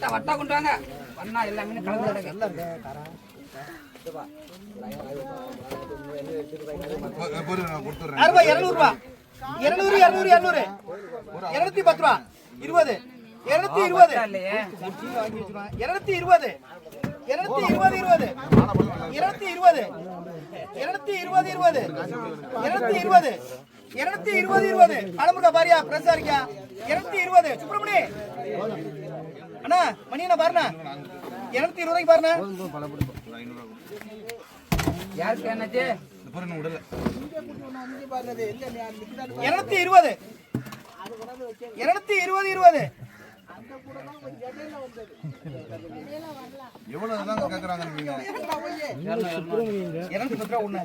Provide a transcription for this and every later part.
வட்டா கொண்டு வாங்க. பண்ணா எல்லாமே கலந்து ரூபாய் 200 ரூபாய் 200 200 200 210 ரூபாய் 20 220 220 220 220 அனுப்புங்க பாரியா பிரஸ் இருக்கியா 220 சுப்பிரமணி அண்ணா மணி என்ன பாருண்ணா 220 ரூபாய்க்கு பாருண்ணா யாருக்கு என்னாச்சு 220 எவ்வளவு கேக்குறாங்க நீங்க 210 ரூபாய் ஒண்ணு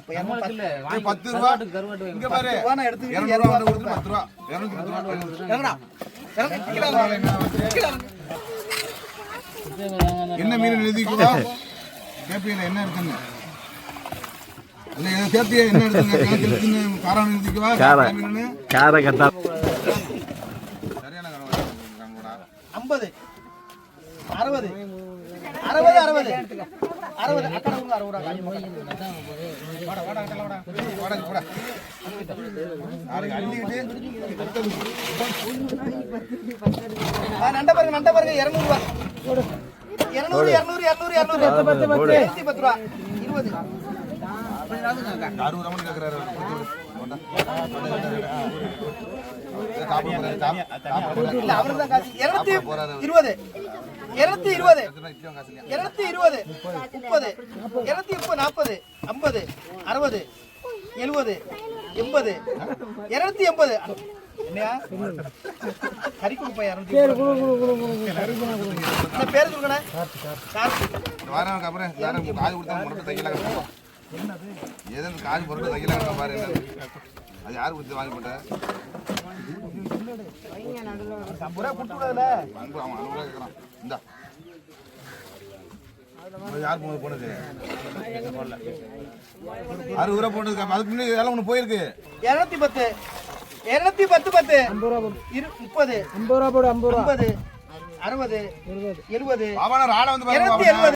இப்ப 10 ரூபாய் இங்க பாரு 200 ரூபாய் கொடுத்து 10 ரூபாய் 210 ரூபாய் என்ன மீன் எழுதிக்குவா கேப்பீங்க என்ன இருக்குன்னு இல்ல ஏதோ கேப்பியா என்ன எடுத்துங்க கணக்கு இருக்குன்னு காரணம் எழுதிக்குவா மீன் கார கட்டா சரியான கணக்கு 50 60 60 60 60 அக்கட உங்க 60 ரூபாய் வாடா வாடா வாடா வாடா வாடா ஆறு அள்ளிட்டு நண்ட பாருங்க 200 ரூபாய் 200 210 ரூபாய் 20 60 ரூபாய் கேக்குறாரு இல்ல அவர்தான் காசு 220 220 220 30 230 40 50 60 70 280 என்னையா கறி கொடுப்பா 200 பேர் சொல்லுங்கண்ணே வாரம் அப்புறம் யாரும் காது கொடுத்தா முரட்டு தைக்கலாம் ஏதோ காது முரட்டு தைக்கலாம் பாரு அது யாரு கொடுத்து வாங்கி போட்ட 50 ரூபாய் கொடுத்து விடாதுல அவன் 60 ரூபாய் கேட்கறான் இந்தா யார் போனது 60 ரூபாய் போனது அதுக்கு முன்னாடி இதெல்லாம் ஒன்று போயிருக்கு 210 210 10 50 ரூபாய் 30 50 ரூபாய் போடு 50 60 70 ஆனா ஆளை வந்து 270